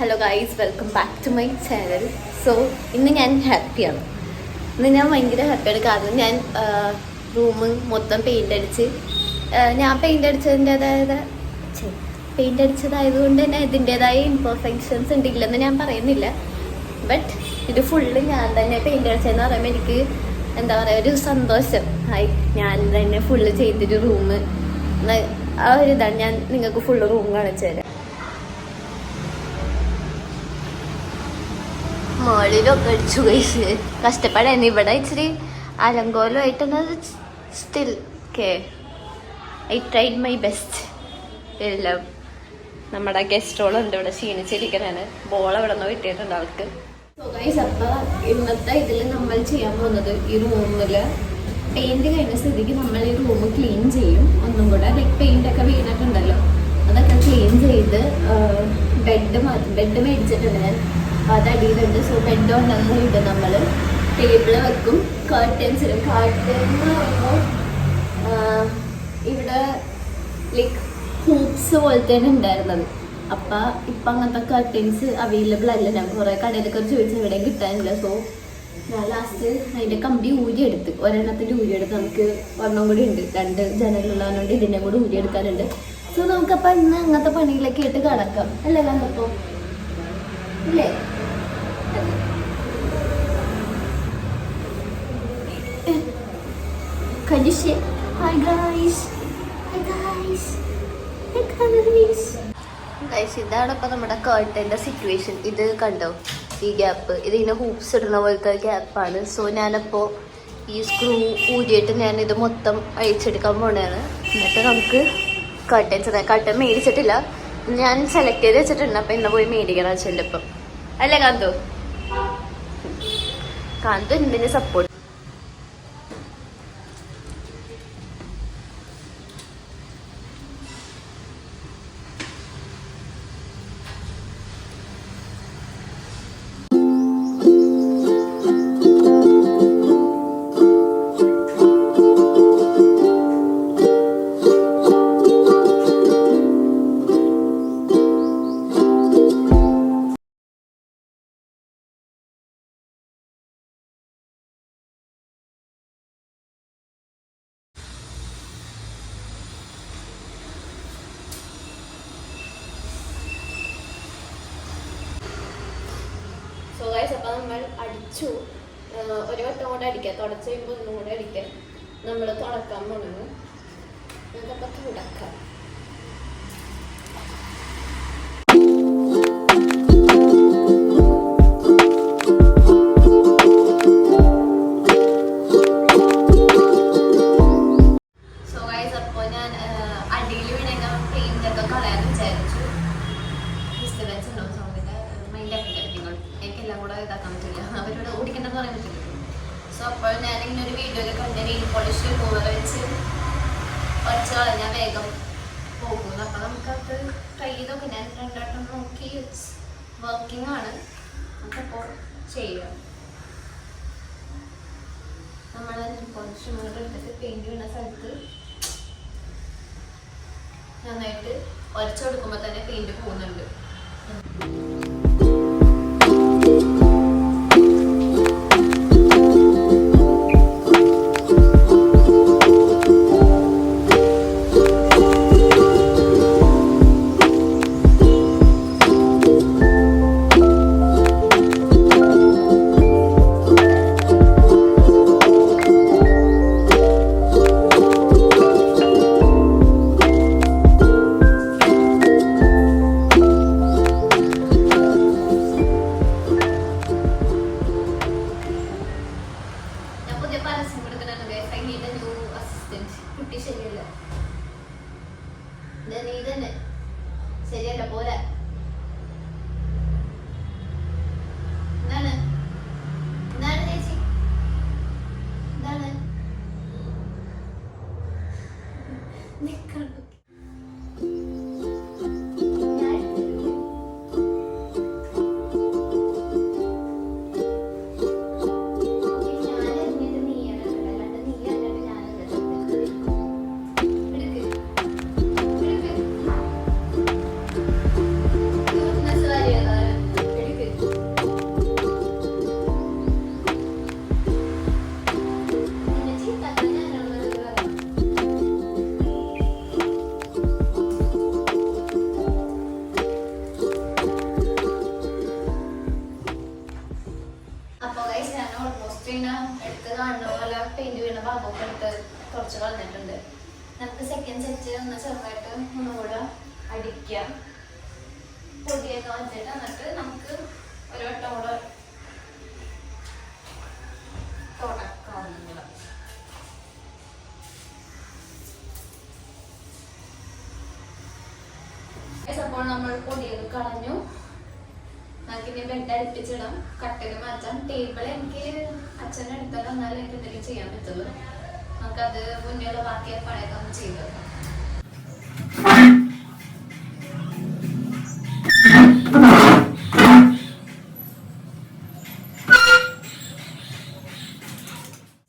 Hello guys, welcome back to my channel. So ഇന്ന് ഞാൻ ഹാപ്പിയാണ്. ഇന്ന് ഞാൻ ഭയങ്കര ഹാപ്പിയാണ്. കാരണം ഞാൻ റൂം മൊത്തം പെയിൻ്റ് അടിച്ച് ഞാൻ പെയിൻ്റ് അടിച്ചതായതുകൊണ്ട് തന്നെ ഇതിൻ്റെതായ ഇംപെർഫെക്ഷൻസ് ഉണ്ടില്ലെന്ന് ഞാൻ പറയുന്നില്ല. ബട്ട് ഇത് ഫുള്ള് ഞാൻ തന്നെ പെയിൻ്റ് അടിച്ചതെന്ന് പറയുമ്പോൾ എനിക്ക് എന്താ പറയുക, ഒരു സന്തോഷം. ഞാൻ തന്നെ ഫുള്ള് ചെയ്തൊരു റൂം, ആ ഒരു ഇതാണ്. ഞാൻ നിങ്ങൾക്ക് ഫുള്ള് റൂം കാണിച്ചു തരാം. മോളിലൊക്കെ അടിച്ചു കഴിച്ച് കഷ്ടപ്പാടായിരുന്നു. ഇവിടെ ഇച്ചിരി അലങ്കോലമായിട്ടൊന്നത് still I tried my best. എല്ലാം നമ്മുടെ ഗസ്റ്റോളുണ്ട് ഇവിടെ ക്ഷീണിച്ചിരിക്കണാണ്. ബോൾ അവിടെ നിന്ന് കിട്ടിയിട്ടുണ്ട് അവർക്ക്. അപ്പം ഇന്നത്തെ ഇതിൽ നമ്മൾ ചെയ്യാൻ പോകുന്നത് ഈ റൂമിൽ പെയിന്റ് കഴിഞ്ഞ സ്ഥിതിക്ക് നമ്മൾ ഈ റൂം ക്ലീൻ ചെയ്യും. ഒന്നും കൂടെ ലൈക്ക് പെയിന്റ് ഒക്കെ വീണിട്ടുണ്ടല്ലോ, അതൊക്കെ ക്ലീൻ ചെയ്ത് ബെഡ് മേടിച്ചിട്ടുണ്ട് ഞാൻ, അത് അടിയിലുണ്ട്. സോ ബെഡ് ഉണ്ടെന്ന് ഇടും, നമ്മൾ ടേബിള് വെക്കും, കർട്ടൻസ് ഇടും. കർട്ടൻ എന്ന് പറയുമ്പോൾ ഇവിടെ ലൈക്ക് ഹൂപ്സ് പോലത്തെ ഉണ്ടായിരുന്നത്. അപ്പം ഇപ്പം അങ്ങനത്തെ കർട്ടൻസ് അവൈലബിൾ അല്ല. ഞാൻ കുറേ കടയിലൊക്കെ ചോദിച്ചാൽ ഇവിടെ കിട്ടാനില്ല. സോ ഞാൻ ലാസ്റ്റ് അതിൻ്റെ കമ്പി ഊരിയെടുത്ത്, ഒരെണ്ണത്തിൻ്റെ ഊരിയെടുത്ത്, നമുക്ക് ഒരെണ്ണം കൂടി ഉണ്ട്, 2 ജനലുള്ളതുകൊണ്ട് ഇതിൻ്റെ കൂടെ ഊരിയെടുക്കാനുണ്ട്. സോ നമുക്കപ്പം ഇന്ന് അങ്ങനത്തെ പണികളൊക്കെ ആയിട്ട് കിടക്കാം അല്ലേ കണ്ടപ്പോൾ ഇല്ലേ? Hi guys. ഇതാണ് ഇപ്പൊ നമ്മുടെ കേർട്ടന്റെ സിറ്റുവേഷൻ. ഇത് കണ്ടോ, ഈ ഗ്യാപ്പ്, ഇതിങ്ങനെ ഹൂപ്സ് ഇടുന്ന പോലത്തെ ഗ്യാപ്പാണ്. സോ ഞാനപ്പോ ഈ സ്ക്രൂ ഊരിയിട്ട് ഞാൻ ഇത് മൊത്തം അഴിച്ചെടുക്കാൻ പോണേണ്. എന്നിട്ട് നമുക്ക് കർട്ടൻ മേടിച്ചിട്ടില്ല, ഞാൻ സെലക്ട് ചെയ്ത് വെച്ചിട്ടുണ്ട്. അപ്പൊ ഇന്ന് പോയി മേടിക്കണം അച്ഛൻ്റെ ഇപ്പം അല്ലേ കാന്തു? എന്തിന് സപ്പോർട്ട്. അപ്പം നമ്മൾ അടിച്ചു, ഒരു വട്ടം കൂടെ അടിക്കാം, തുടച്ച് കഴിയുമ്പോൾ ഒന്നും കൂടെ അടിക്കാം. നമ്മൾ തുടക്കാൻ പോണത് നമുക്കപ്പം തുടക്കാം. സോ അപ്പോൾ ഞാനിങ്ങനെ ഒരു വീഡിയോ ഒക്കെ കണ്ട നെയിൽ പോളിഷ് റിമൂവർ വെച്ച് കുറച്ച് കളഞ്ഞാൽ വേഗം പോകുന്നു. അപ്പം നമുക്കത് ട്രൈ ചെയ്തൊക്കെ ഞാൻ 2 വട്ടം നോക്കി വർക്കിംഗ് ആണ്. നമുക്കപ്പോൾ ചെയ്യാം. നമ്മൾ നെയിൽ പോളിഷ് റിമൂവർ എടുത്തിട്ട് പെയിൻറ് വീണ സ്ഥലത്ത് നന്നായിട്ട് ഉരച്ചു കൊടുക്കുമ്പോൾ തന്നെ പെയിൻറ് പോകുന്നുണ്ട്. പെയിന്റ് വീണ ഭാഗമൊക്കെ എടുത്ത് കുറച്ച് കളഞ്ഞിട്ടുണ്ട്. നമുക്ക് സെക്കൻഡ് സെറ്റ് ഒന്ന് ചെറുതായിട്ട് ഒന്നുകൂടെ അടിക്കാം. പൊടിയൊക്കെ വന്നിട്ട് എന്നിട്ട് നമുക്ക് ഒരു വട്ടം കൂടെ തുടക്കാവുന്നതാണ്. അപ്പോൾ നമ്മൾ പൊടിയൊക്കെ കളഞ്ഞു. നമുക്കിനി ബെഡ് അടുപ്പിച്ചിടാം, കട്ടില് മാറ്റാം. ടേബിൾ എനിക്ക് അച്ഛനെ എടുത്താൽ എന്നാലും എനിക്ക് എന്തെങ്കിലും ചെയ്യാൻ പറ്റുള്ളൂ. നമുക്കത് മുന്നേയുള്ള ബാക്കി പണിയൊക്കെ ഒന്ന് ചെയ്തു വെക്കാം.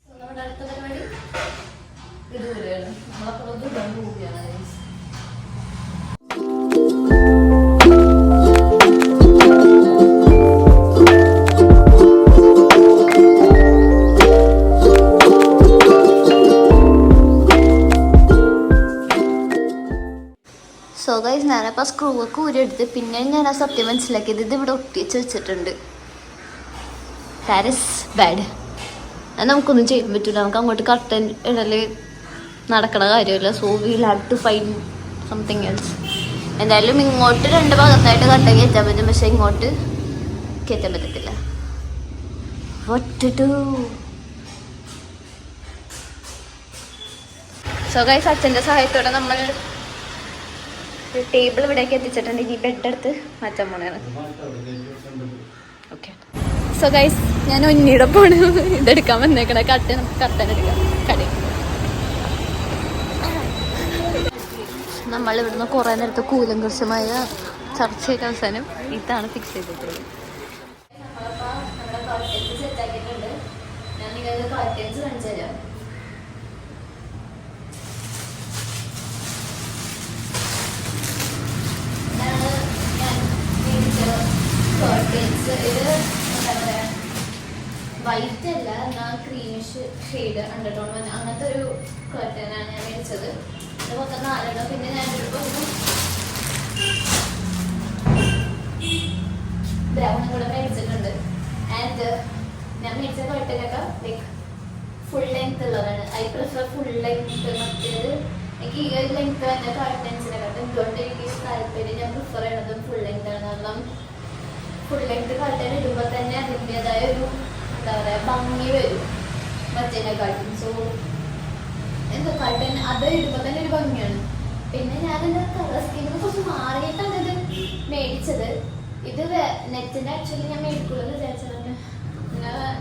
നമ്മുടെ അടുത്ത പരിപാടി ഇതുവരെയാണ്. നമ്മളപ്പോൾ ദുബാൻ പോവുകയാണ്. സോ ഗൈസ്, ഞാനപ്പോൾ സ്ക്രൂ ഒക്കെ ഊരെടുത്ത് പിന്നെ ഞാൻ ആ സത്യം മനസ്സിലാക്കിയത് ഇത് ഇവിടെ ഒട്ടിച്ച് വെച്ചിട്ടുണ്ട്. That is bad. അത് നമുക്കൊന്നും ചെയ്യാൻ പറ്റില്ല. നമുക്ക് അങ്ങോട്ട് കർട്ടൻ ഇടല് നടക്കണ കാര്യമല്ല. So will have to find something else. എന്തായാലും ഇങ്ങോട്ട് രണ്ട് ഭാഗത്തായിട്ട് കർട്ടൻ കയറ്റാൻ പറ്റും, പക്ഷെ ഇങ്ങോട്ട് കയറ്റാൻ പറ്റത്തില്ല. What to do? So guys, അച്ഛൻ്റെ സഹായത്തോടെ നമ്മൾ ടേബിൾ ഇവിടേക്ക് എത്തിച്ചിട്ടുണ്ട്. ഈ ബെഡ് എടുത്ത് മാറ്റാൻ പോണേണ്. ഓക്കെ. സോ ഗൈസ്, ഞാൻ ഒന്നിയുടെ പോണ് ഇതെടുക്കാൻ വന്നേക്കണ. കട്ടൻ എടുക്കാം കടയിൽ. നമ്മൾ ഇവിടുന്ന് കുറേ നേരത്തെ കൂലങ്കർശമായ ചർച്ചയൊക്കെ അവസാനം ഇതാണ് ഫിക്സ് ചെയ്തിട്ടുള്ളത്. ഞാൻ നിങ്ങൾക്ക് കാർട്ടൻസ് കാണിച്ചു തരാം. ഇത് എന്താ പറയുക, വൈറ്റ് അല്ല എന്നാൽ ക്രീമിഷ് ഷെയ്ഡ് അണ്ടർടോൺ വന്ന അങ്ങനത്തെ ഒരു കർട്ടനാണ് ഞാൻ മേടിച്ചത്. ഇത് മൊത്തം 4 പിന്നെ ഞാനിപ്പോൾ ബ്രൗണും കൂടെ മേടിച്ചിട്ടുണ്ട്. ആൻഡ് ഞാൻ മേടിച്ച കർട്ടനൊക്കെ ലൈക്ക് ഫുൾ ലെങ്ത് ഉള്ളതാണ്. I prefer full length. മറ്റേത് എനിക്ക് ഈ ഒരു ലെങ്ത് തന്നെ കർട്ടൻസിനെക്കാട്ടും എന്തുകൊണ്ട് എനിക്ക് താല്പര്യം, ഞാൻ പ്രിഫർ ചെയ്യണതും ഫുൾ ലെങ്ത് ആണ്. കാരണം ഫുൾ ലെങ്ത് കർട്ടൻ ഇടുമ്പോൾ തന്നെ അതിൻ്റെതായ ഒരു എന്താ പറയുക ഭംഗി വരും മറ്റേനെക്കാട്ടും. സോ എന്താ കർട്ടൻ അത് ഇടുമ്പോൾ തന്നെ ഒരു ഭംഗിയാണ്. പിന്നെ ഞാനെൻ്റെ കളർ സ്കീമിന് കുറച്ച് മാറിയിട്ടാണ് ഇത് മേടിച്ചത്. ഇത് നെറ്റിൻ്റെ ആക്ച്വലി ഞാൻ മേടിക്കുള്ളൂ വിചാരിച്ചതാണ്.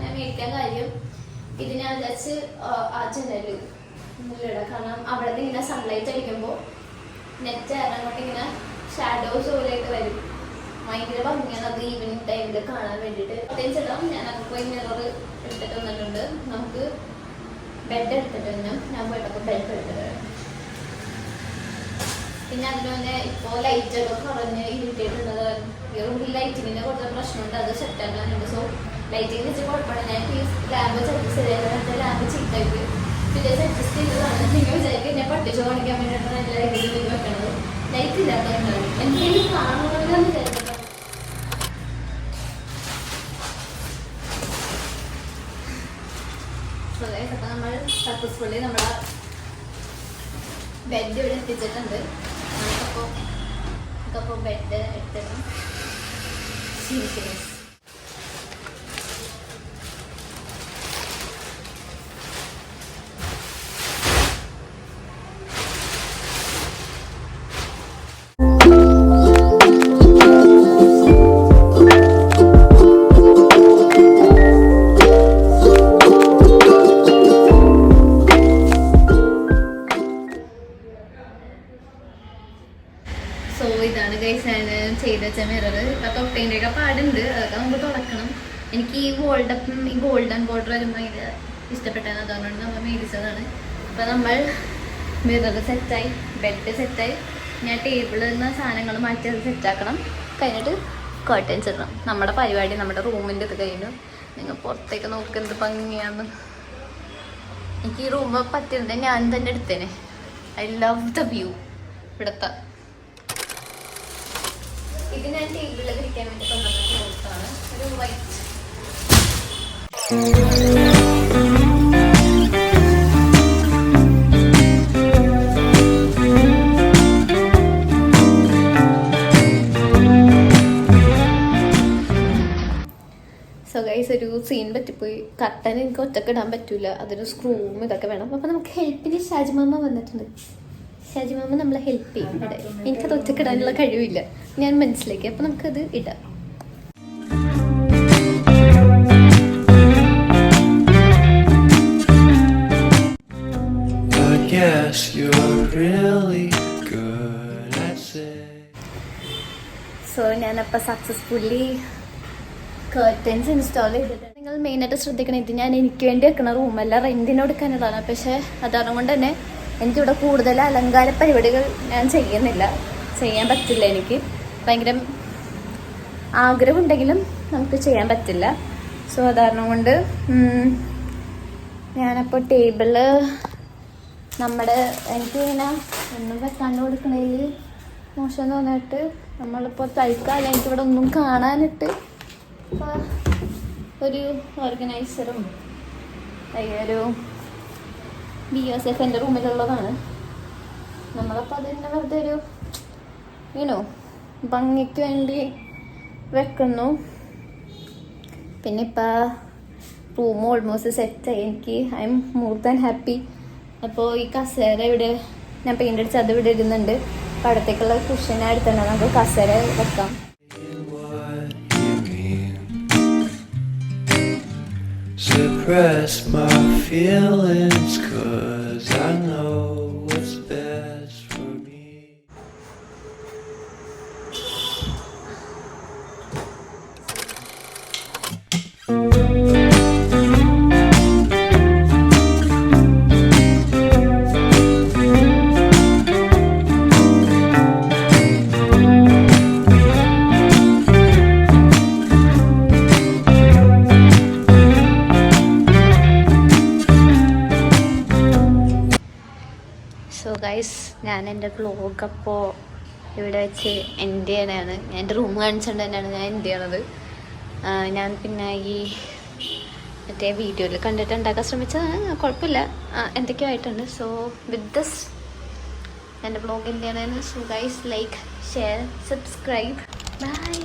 ഞാൻ മേടിക്കാൻ കാര്യം ഇത് ഞാൻ വിചാരിച്ച് ആ ജനല് മുന്നിലിടാം. കാരണം അവിടെ നിന്ന് ഇങ്ങനെ സൺലൈറ്റ് അടിക്കുമ്പോൾ നെറ്റ് അങ്ങോട്ട് ഇങ്ങനെ ഷാഡോസ് പോലെയൊക്കെ വരും. ഭയങ്കര ഭംഗിയാണ് അത് ഈവനിങ് ടൈമിൽ കാണാൻ വേണ്ടിയിട്ട്. പ്രത്യേകിച്ചിടാം. ഞാൻ അങ്ങ് പോയി മിറർ എടുത്തിട്ട് വന്നിട്ടുണ്ട്. നമുക്ക് ബെഡ് എടുത്തിട്ട് തന്നെ ഞാൻ പോയിട്ടപ്പോൾ ബെഡ് എടുത്തിട്ട്. പിന്നെ അതിന് തന്നെ ഇപ്പോൾ ലൈറ്റൊക്കെ കുറഞ്ഞ് ഇരുട്ടിയിട്ടുള്ളത് ഈ റൂമിൽ ലൈറ്റിങ്ങിൻ്റെ കുറച്ച് പ്രശ്നമുണ്ട്. അത് സെറ്റാക്കാനുണ്ട്. സോ ലൈറ്റിങ് വെച്ച് കുഴപ്പമില്ല. ഞാൻ ഈ ലാമ്പ് ശരിയായിട്ട് ലാമ്പ് ചീറ്റായിട്ട് പിന്നെ അഡ്ജസ്റ്റ് ചെയ്തതാണ്. നിങ്ങൾ വിചാരിക്കും ഞാൻ പട്ടിച്ച് കാണിക്കാൻ വേണ്ടിയിട്ടാണ് എൻ്റെ ലൈറ്റിൽ വെക്കണത്. ലൈറ്റ് ഇല്ലാത്തതുകൊണ്ടാണ് എന്തെങ്കിലും കാണുന്നതെന്ന് വിചാരിക്കുന്നത്. അപ്പം നമ്മൾ സക്സസ്ഫുള്ളി നമ്മുടെ ബെഡ് ഇവിടെ എത്തിച്ചിട്ടുണ്ട്. നമുക്കപ്പോൾ ബെഡ് എടുത്തിട്ട് ശീലിക്കുന്നു. സോ ഇതാണ് ഗൈസ് ഞാൻ ചെയ്ത് വെച്ച മിറർ. ഇപ്പം തൊട്ടേൻ്റെയൊക്കെ പാടുണ്ട്, അതൊക്കെ നമുക്ക് തുറക്കണം. എനിക്ക് ഈ ഈ ഗോൾഡൻ ബോർഡർ വരുമ്പോൾ ഭയങ്കര ഇഷ്ടപ്പെട്ടത്, അതുകൊണ്ടാണ് നമ്മൾ മേടിച്ചതാണ്. അപ്പം നമ്മൾ മിറർ സെറ്റായി, ബെഡ് സെറ്റായി. ഞാൻ ടേബിളിൽ നിന്ന് സാധനങ്ങൾ മാറ്റി അത് സെറ്റാക്കണം. കഴിഞ്ഞിട്ട് കർട്ടൻസ് ഇടണം. നമ്മുടെ പരിപാടി നമ്മുടെ റൂമിൻ്റെ ഇത് കഴിഞ്ഞു. നിങ്ങൾ പുറത്തേക്ക് നോക്കുന്നത് ഭംഗിയാണ്. എനിക്ക് ഈ റൂം പറ്റുന്നത് ഞാൻ തന്നെ എടുത്തേനെ. ഐ ലവ് ദ വ്യൂ ഇവിടുത്തെ. ഇത് ഞാൻ ടേബിളിൽ വിരിക്കാൻ വേണ്ടി കൊണ്ടുവന്ന ക്ലോത്താണ്. ഒരു വൈറ്റ് ഗൈസ് ഒരു സീൻ പറ്റിപ്പോയി. കർട്ടൻ എനിക്ക് ഒറ്റക്ക് ഇടാൻ പറ്റൂല, അതൊരു സ്ക്രൂവും ഇതൊക്കെ വേണം. അപ്പോൾ നമുക്ക് ഹെൽപ്പിന് ഷാജിമാമ വന്നിട്ടുണ്ട്. ഷാജിമാമ നമ്മളെ ഹെൽപ്പ് ചെയ്യും ഇവിടെ. എനിക്കത് ഒറ്റക്ക് ഇടാനുള്ള കഴിവില്ല, ഞാൻ മനസ്സിലാക്കി. അപ്പോൾ നമുക്കത് ഇടാം. സോ ഞാനപ്പോൾ സക്സസ്ഫുള്ളി കർട്ടൻസ് ഇൻസ്റ്റാൾ ചെയ്തിട്ട്. നിങ്ങൾ മെയിനായിട്ട് ശ്രദ്ധിക്കണം, ഇത് ഞാൻ എനിക്ക് വേണ്ടി വെക്കണ റൂമല്ല, റെൻറ്റിന് കൊടുക്കാനുള്ളതാണ്. പക്ഷേ അതാരണം കൊണ്ട് തന്നെ എനിക്കിവിടെ കൂടുതൽ അലങ്കാര പരിപാടികൾ ഞാൻ ചെയ്യുന്നില്ല, ചെയ്യാൻ പറ്റില്ല. എനിക്ക് ഭയങ്കര ആഗ്രഹമുണ്ടെങ്കിലും നമുക്ക് ചെയ്യാൻ പറ്റില്ല. സോ അതാരണം കൊണ്ട് ഞാനപ്പോൾ ടേബിള് നമ്മുടെ എനിക്ക് ഇങ്ങനെ ഒന്നും വെക്കാണ്ട് കൊടുക്കണതിൽ മോശം തോന്നിയിട്ട് നമ്മളിപ്പോൾ തൽക്കാലം എനിക്കിവിടെ ഒന്നും കാണാനിട്ട് ഒരു ഓർഗനൈസറും ഒരു BSF എൻ്റെ റൂമിലുള്ളതാണ്. നമ്മളപ്പോൾ അതിൻ്റെ വെറുതെ ഒരു ഭംഗിക്ക് വേണ്ടി വെക്കുന്നു. പിന്നെ ഇപ്പോൾ റൂം ഓൾമോസ്റ്റ് സെറ്റായി. I am more than happy. അപ്പോൾ ഈ കസേര ഇവിടെ ഞാൻ പെയിൻ്റ് അടിച്ച് അത് ഇവിടെ ഇടുന്നുണ്ട്. അപ്പോൾ അടുത്തേക്കുള്ള കുഷൻ എടുത്തിട്ടുണ്ട്, നമുക്ക് കസേര വെക്കാം. Suppress my feelings 'cause I know what's best for me. So guys, ഞാൻ എൻ്റെ വ്ലോഗ് അപ്പോൾ ഇവിടെ വെച്ച് എൻഡ് ചെയ്യണതാണ്. ഞാൻ എൻ്റെ റൂം കാണിച്ചുകൊണ്ട് തന്നെയാണ് ഞാൻ എൻഡ് ചെയ്യണത്. ഞാൻ പിന്നെ ഈ മറ്റേ വീഡിയോയിൽ കണ്ടിട്ട് ഉണ്ടാക്കാൻ ശ്രമിച്ചത് കുഴപ്പമില്ല, എന്തൊക്കെയോ ആയിട്ടുണ്ട്. സോ വിത്ത് ദിസ് എൻ്റെ വ്ലോഗ് എൻഡ് ചെയ്യണതാണ്. So guys, like, share, subscribe. By.